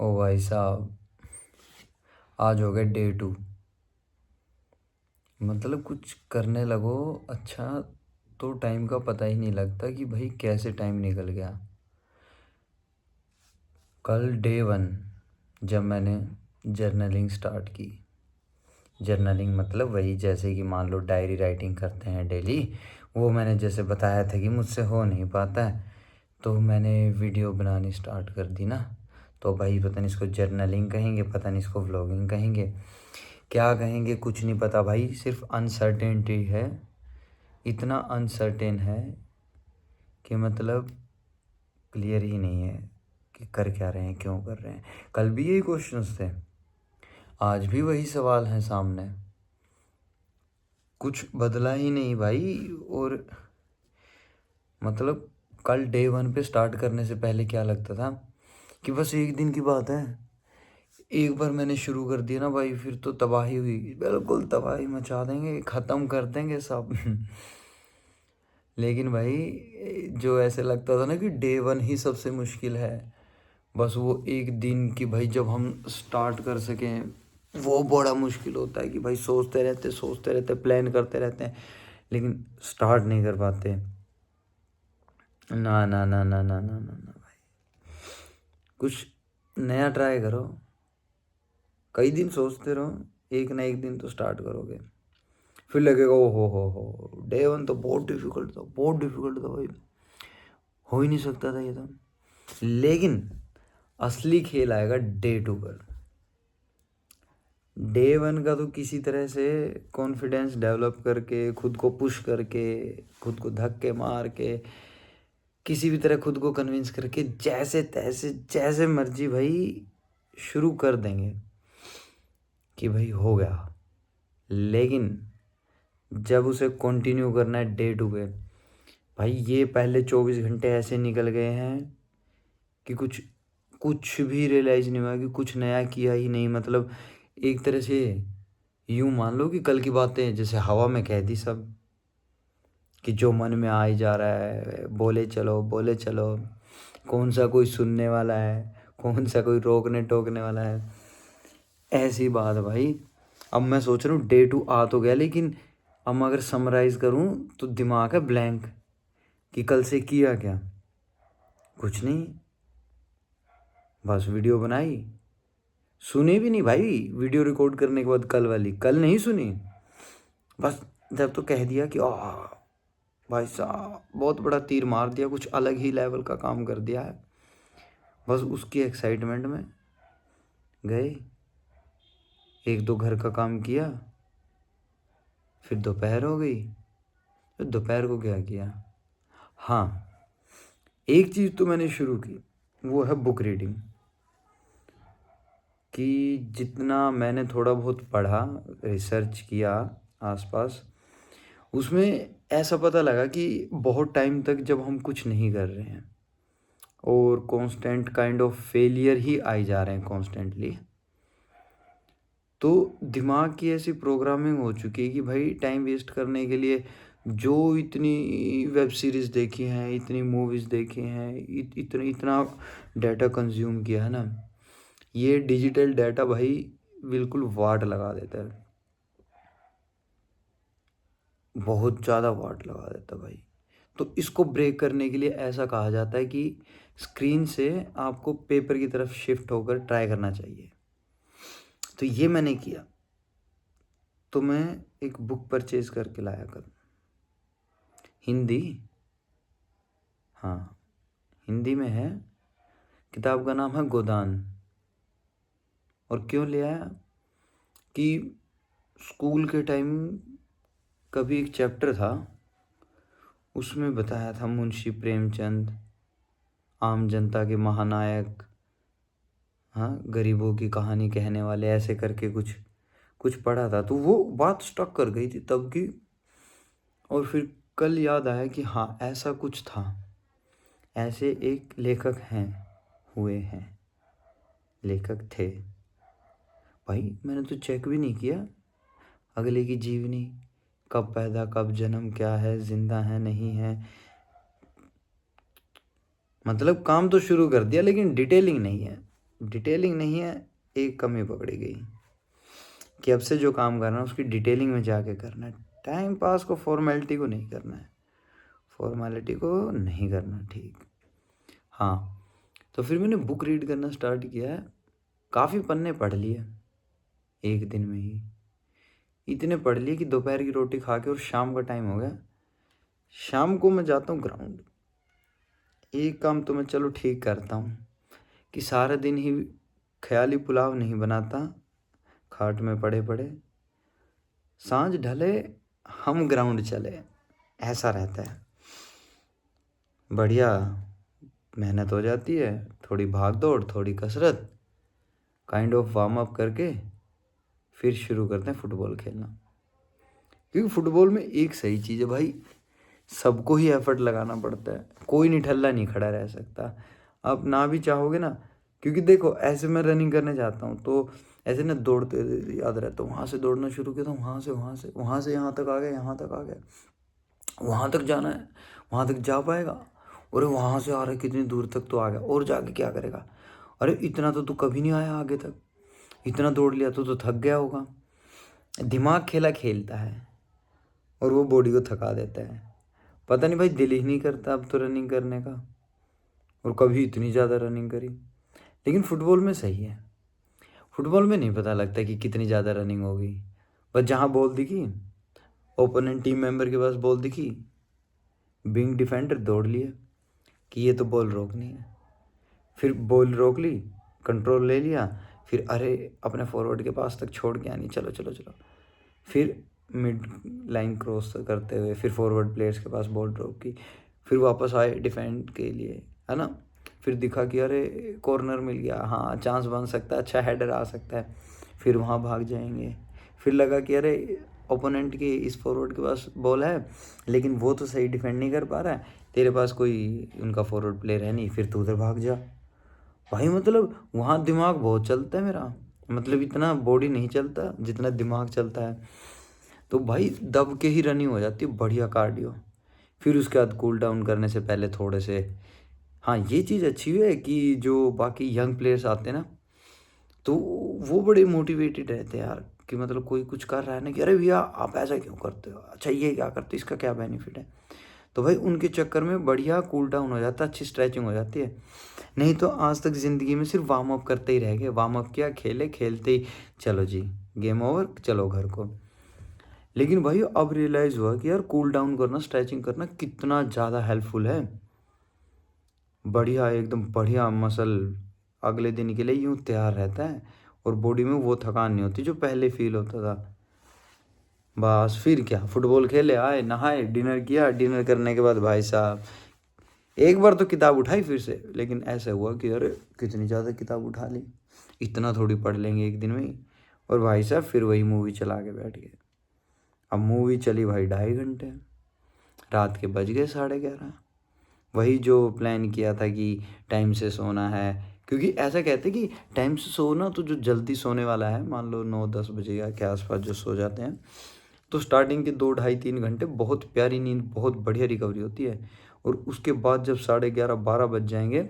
ओ भाई साहब, आज हो गया डे 2। मतलब कुछ करने लगो अच्छा तो टाइम का पता ही नहीं लगता कि भाई कैसे टाइम निकल गया। कल डे 1 जब मैंने जर्नलिंग स्टार्ट की। जर्नलिंग मतलब वही जैसे कि मान लो डायरी राइटिंग करते हैं डेली। वो मैंने जैसे बताया था कि मुझसे हो नहीं पाता है, तो मैंने वीडियो बनानी स्टार्ट कर दी ना। तो भाई पता नहीं इसको जर्नलिंग कहेंगे, पता नहीं इसको व्लॉगिंग कहेंगे, क्या कहेंगे कुछ नहीं पता भाई। सिर्फ अनसर्टेनिटी है, इतना अनसर्टेन है कि मतलब क्लियर ही नहीं है कि कर क्या रहे हैं, क्यों कर रहे हैं। कल भी यही क्वेश्चंस थे, आज भी वही सवाल हैं सामने, कुछ बदला ही नहीं भाई। और मतलब कल डे 1 पे स्टार्ट करने से पहले क्या लगता था कि बस एक दिन की बात है, एक बार मैंने शुरू कर दिया ना भाई फिर तो तबाही हुई, बिल्कुल तबाही मचा देंगे, ख़त्म कर देंगे सब। लेकिन भाई जो ऐसे लगता था ना कि डे 1 ही सबसे मुश्किल है, बस वो एक दिन की भाई जब हम स्टार्ट कर सकें वो बड़ा मुश्किल होता है कि भाई सोचते रहते प्लान करते रहते हैं लेकिन स्टार्ट नहीं कर पाते। ना ना ना ना ना ना ना ना भाई, कुछ नया ट्राई करो। कई दिन सोचते रहो, एक ना एक दिन तो स्टार्ट करोगे, फिर लगेगा ओ हो डे 1 तो बहुत डिफिकल्ट था, बहुत डिफिकल्ट था भाई, हो ही नहीं सकता था ये तो। लेकिन असली खेल आएगा डे 2 पर। डे 1 का तो किसी तरह से कॉन्फिडेंस डेवलप करके, खुद को पुश करके, खुद को धक्के मार के, किसी भी तरह खुद को कन्विंस करके जैसे तैसे जैसे मर्जी भाई शुरू कर देंगे कि भाई हो गया। लेकिन जब उसे कंटिन्यू करना है डे 2 पे, भाई ये पहले 24 घंटे ऐसे निकल गए हैं कि कुछ कुछ भी रियलाइज़ नहीं हुआ कि कुछ नया किया ही नहीं। मतलब एक तरह से यूँ मान लो कि कल की बातें जैसे हवा में कह दी सब, कि जो मन में आ ही जा रहा है बोले चलो बोले चलो, कौन सा कोई सुनने वाला है, कौन सा कोई रोकने टोकने वाला है। ऐसी बात भाई। अब मैं सोच रहा हूँ डे 2 आ तो गया, लेकिन अब मैं अगर समराइज़ करूँ तो दिमाग है ब्लैंक कि कल से किया क्या, कुछ नहीं, बस वीडियो बनाई, सुनी भी नहीं भाई। वीडियो रिकॉर्ड करने के बाद कल वाली कल नहीं सुनी, बस जब तो कह दिया कि भाई साहब बहुत बड़ा तीर मार दिया, कुछ अलग ही लेवल का काम कर दिया है, बस उसकी एक्साइटमेंट में गए, एक दो घर का काम किया, फिर दोपहर हो गई। फिर दोपहर को क्या किया, हाँ एक चीज़ तो मैंने शुरू की, वो है बुक रीडिंग। कि जितना मैंने थोड़ा बहुत पढ़ा, रिसर्च किया आसपास, उसमें ऐसा पता लगा कि बहुत टाइम तक जब हम कुछ नहीं कर रहे हैं और कांस्टेंट काइंड ऑफ फेलियर ही आई जा रहे हैं कॉन्स्टेंटली, तो दिमाग की ऐसी प्रोग्रामिंग हो चुकी है कि भाई टाइम वेस्ट करने के लिए जो इतनी वेब सीरीज़ देखी हैं, इतनी मूवीज़ देखी हैं, इतना इतना डाटा कंज्यूम किया है ना, ये डिजिटल डाटा भाई बिल्कुल वाट लगा देता है, बहुत ज़्यादा वाट लगा देता है भाई। तो इसको ब्रेक करने के लिए ऐसा कहा जाता है कि स्क्रीन से आपको पेपर की तरफ शिफ्ट होकर ट्राई करना चाहिए। तो ये मैंने किया, तो मैं एक बुक परचेज करके लाया कल, हिंदी, हाँ हिंदी में है, किताब का नाम है गोदान। और क्यों ले आया कि स्कूल के टाइम कभी एक चैप्टर था, उसमें बताया था मुंशी प्रेमचंद आम जनता के महानायक, हाँ गरीबों की कहानी कहने वाले, ऐसे करके कुछ कुछ पढ़ा था, तो वो बात स्टक कर गई थी तब की। और फिर कल याद आया कि हाँ ऐसा कुछ था, ऐसे एक लेखक हैं, हुए हैं, लेखक थे भाई। मैंने तो चेक भी नहीं किया अगले की जीवनी, कब पैदा कब जन्म, क्या है, जिंदा है नहीं है, मतलब काम तो शुरू कर दिया लेकिन डिटेलिंग नहीं है। डिटेलिंग नहीं है, एक कमी पकड़ी गई कि अब से जो काम करना है उसकी डिटेलिंग में जाके करना है। टाइम पास को, फॉर्मेलिटी को नहीं करना है, फॉर्मेलिटी को नहीं करना, ठीक। हाँ, तो फिर मैंने बुक रीड करना स्टार्ट किया है। काफ़ी पन्ने पढ़ लिए एक दिन में ही, इतने पढ़ लिए कि दोपहर की रोटी खा के और शाम का टाइम हो गया। शाम को मैं जाता हूँ ग्राउंड। एक काम तो मैं चलो ठीक करता हूँ कि सारा दिन ही ख्याली पुलाव नहीं बनाता खाट में पड़े पड़े, सांझ ढले हम ग्राउंड चले, ऐसा रहता है। बढ़िया मेहनत हो जाती है, थोड़ी भाग दौड़, थोड़ी कसरत, काइंड ऑफ वार्म अप करके फिर शुरू करते हैं फुटबॉल खेलना। क्योंकि फुटबॉल में एक सही चीज़ है भाई, सबको ही एफर्ट लगाना पड़ता है, कोई निठल्ला नहीं खड़ा रह सकता। आप ना भी चाहोगे ना, क्योंकि देखो ऐसे मैं रनिंग करने जाता हूँ तो ऐसे ना दौड़ते याद रहता हूँ, वहाँ से दौड़ना शुरू किया था, वहाँ से यहाँ तक आ गया, यहाँ तक आ गया, वहाँ तक जाना है, वहाँ तक जा पाएगा, अरे वहाँ से आ रहा है कितनी दूर तक तो आ गया, और जाके क्या करेगा, अरे इतना तो तू कभी नहीं आया आगे तक, इतना दौड़ लिया तो थक गया होगा। दिमाग खेला खेलता है और वो बॉडी को थका देता है। पता नहीं भाई, दिल ही नहीं करता अब तो रनिंग करने का, और कभी इतनी ज़्यादा रनिंग करी। लेकिन फुटबॉल में सही है, फुटबॉल में नहीं पता लगता कि कितनी ज़्यादा रनिंग होगी, बस जहाँ बॉल दिखी, ओपोनेंट टीम मेंबर के पास बॉल दिखी, बिंग डिफेंडर दौड़ लिए कि ये तो बॉल रोकनी है, फिर बॉल रोक ली, कंट्रोल ले लिया, फिर अरे अपने फॉरवर्ड के पास तक छोड़ के आनी, चलो चलो चलो, फिर मिड लाइन क्रॉस करते हुए फिर फॉरवर्ड प्लेयर्स के पास बॉल ड्रॉप की, फिर वापस आए डिफेंड के लिए, है ना, फिर दिखा कि अरे कॉर्नर मिल गया, हाँ चांस बन सकता है, अच्छा हेडर आ सकता है, फिर वहाँ भाग जाएंगे। फिर लगा कि अरे ओपोनेंट के इस फॉरवर्ड के पास बॉल है लेकिन वो तो सही डिफेंड नहीं कर पा रहा है, तेरे पास कोई उनका फॉरवर्ड प्लेयर है नहीं, फिर तू उधर भाग जा। भाई मतलब वहाँ दिमाग बहुत चलता है मेरा, मतलब इतना बॉडी नहीं चलता जितना दिमाग चलता है। तो भाई दब के ही रनिंग हो जाती है, बढ़िया कार्डियो। फिर उसके बाद कूल डाउन करने से पहले थोड़े से, हाँ ये चीज़ अच्छी है कि जो बाकी यंग प्लेयर्स आते हैं ना, तो वो बड़े मोटिवेटेड रहते हैं यार, कि मतलब कोई कुछ कर रहा है ना कि अरे भैया आप ऐसा क्यों करते हो, अच्छा ये क्या करते हो, इसका क्या बेनिफिट है। तो भाई उनके चक्कर में बढ़िया कूल डाउन हो जाता है, अच्छी स्ट्रेचिंग हो जाती है। नहीं तो आज तक ज़िंदगी में सिर्फ वार्म अप करते ही रह गए, वार्म अप किया, खेले, खेलते ही चलो जी गेम ओवर, चलो घर को। लेकिन भाई अब रियलाइज़ हुआ कि यार कूल डाउन करना, स्ट्रेचिंग करना कितना ज़्यादा हेल्पफुल है। बढ़िया एकदम बढ़िया मसल अगले दिन के लिए यूँ तैयार रहता है और बॉडी में वो थकान नहीं होती जो पहले फील होता था। बस फिर क्या, फुटबॉल खेले, आए, नहाए, डिनर किया, डिनर करने के बाद भाई साहब एक बार तो किताब उठाई फिर से, लेकिन ऐसा हुआ कि अरे कितनी ज़्यादा किताब उठा ली, इतना थोड़ी पढ़ लेंगे एक दिन में ही। और भाई साहब फिर वही मूवी चला के बैठ गए। अब मूवी चली भाई 2.5 घंटे, रात के बज गए 11:30। वही जो प्लान किया था कि टाइम से सोना है, क्योंकि ऐसा कहते हैं कि टाइम से सोना, तो जो जल्दी सोने वाला है, मान लो 9-10 बजे के आसपास जो सो जाते हैं, तो स्टार्टिंग के 2 ढाई 3 घंटे बहुत प्यारी नींद, बहुत बढ़िया रिकवरी होती है। और उसके बाद जब 11:30-12 बज जाएंगे,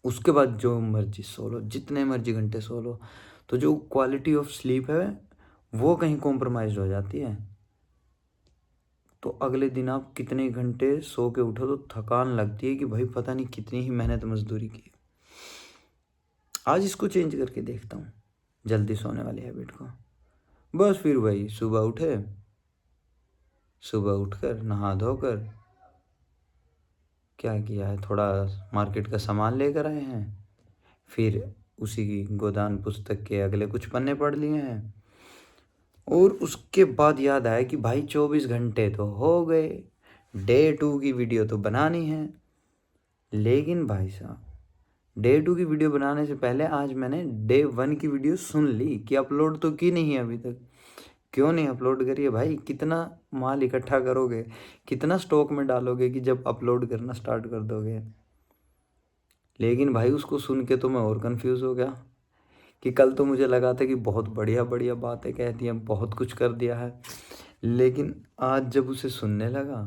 उसके बाद जो मर्जी सो लो, जितने मर्जी घंटे सो लो, तो जो क्वालिटी ऑफ स्लीप है वो कहीं कॉम्प्रोमाइज़ हो जाती है। तो अगले दिन आप कितने घंटे सो के उठो तो थकान लगती है कि भाई पता नहीं कितनी ही मेहनत मजदूरी की। आज इसको चेंज करके देखता हूँ, जल्दी सोने वाली हैबिट को। बस फिर वही सुबह उठे, सुबह उठकर नहा धोकर क्या किया है, थोड़ा मार्केट का सामान लेकर आए हैं, फिर उसी की गोदान पुस्तक के अगले कुछ पन्ने पढ़ लिए हैं, और उसके बाद याद आया कि भाई 24 घंटे तो हो गए, डे 2 की वीडियो तो बनानी है। लेकिन भाई साहब डे 2 की वीडियो बनाने से पहले आज मैंने डे 1 की वीडियो सुन ली कि अपलोड तो की नहीं है अभी तक। क्यों नहीं अपलोड करिए भाई, कितना माल इकट्ठा करोगे, कितना स्टॉक में डालोगे कि जब अपलोड करना स्टार्ट कर दोगे। लेकिन भाई उसको सुन के तो मैं और कंफ्यूज हो गया कि कल तो मुझे लगा था कि बहुत बढ़िया बढ़िया बातें कहती हैं, बहुत कुछ कर दिया है, लेकिन आज जब उसे सुनने लगा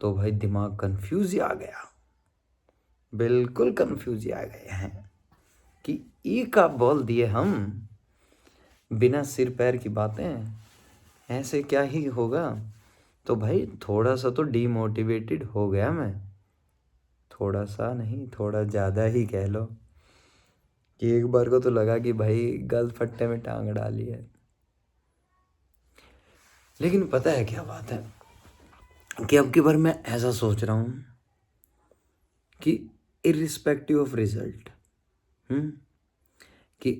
तो भाई दिमाग कंफ्यूज ही आ गया, बिल्कुल कंफ्यूज ही आ गए हैं कि ई का बोल दिए हम, बिना सिर पैर की बातें, ऐसे क्या ही होगा। तो भाई थोड़ा सा तो डीमोटिवेटेड हो गया मैं, थोड़ा सा नहीं थोड़ा ज़्यादा ही कह लो, कि एक बार को तो लगा कि भाई गलत फट्टे में टांग डाली है। लेकिन पता है क्या बात है, कि अब की बार मैं ऐसा सोच रहा हूँ कि इर्रिस्पेक्टिव ऑफ रिजल्ट, कि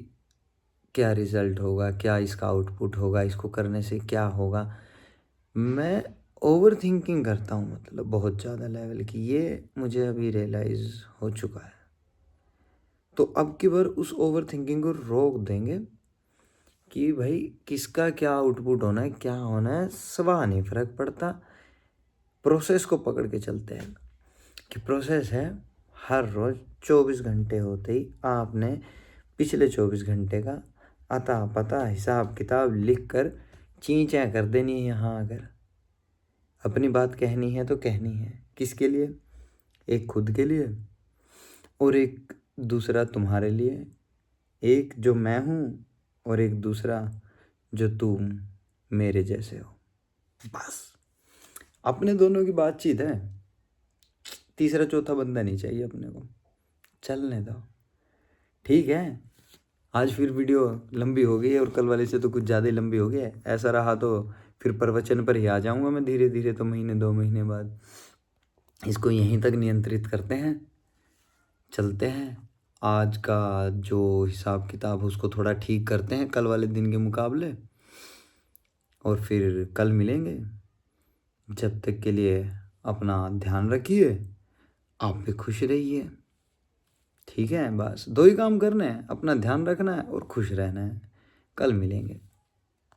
क्या रिजल्ट होगा, क्या इसका आउटपुट होगा, इसको करने से क्या होगा, मैं ओवर थिंकिंग करता हूँ, मतलब बहुत ज़्यादा लेवल की। ये मुझे अभी रियलाइज़ हो चुका है। तो अब की बार उस ओवर थिंकिंग को रोक देंगे कि भाई किसका क्या आउटपुट होना है, क्या होना है, सवा नहीं फ़र्क पड़ता। प्रोसेस को पकड़ के चलते हैं कि प्रोसेस है, हर रोज़ 24 घंटे होते ही आपने पिछले 24 घंटे का अता पता हिसाब किताब लिख कर चीं कर देनी है। यहाँ अगर अपनी बात कहनी है तो कहनी है, किसके लिए? एक खुद के लिए, और एक दूसरा तुम्हारे लिए, एक जो मैं हूँ और एक दूसरा जो तुम मेरे जैसे हो। बस अपने दोनों की बातचीत है, तीसरा चौथा बंदा नहीं चाहिए अपने को। चलने दो, ठीक है। आज फिर वीडियो लंबी हो गई है, और कल वाले से तो कुछ ज़्यादा ही लंबी हो गई है। ऐसा रहा तो फिर प्रवचन पर ही आ जाऊँगा मैं धीरे धीरे, तो महीने 2 महीने बाद। इसको यहीं तक नियंत्रित करते हैं, चलते हैं। आज का जो हिसाब किताब उसको थोड़ा ठीक करते हैं कल वाले दिन के मुकाबले, और फिर कल मिलेंगे। जब तक के लिए अपना ध्यान रखिए, आप भी खुश रहिए, ठीक है। बस 2 ही काम करने हैं, अपना ध्यान रखना है और खुश रहना है। कल मिलेंगे।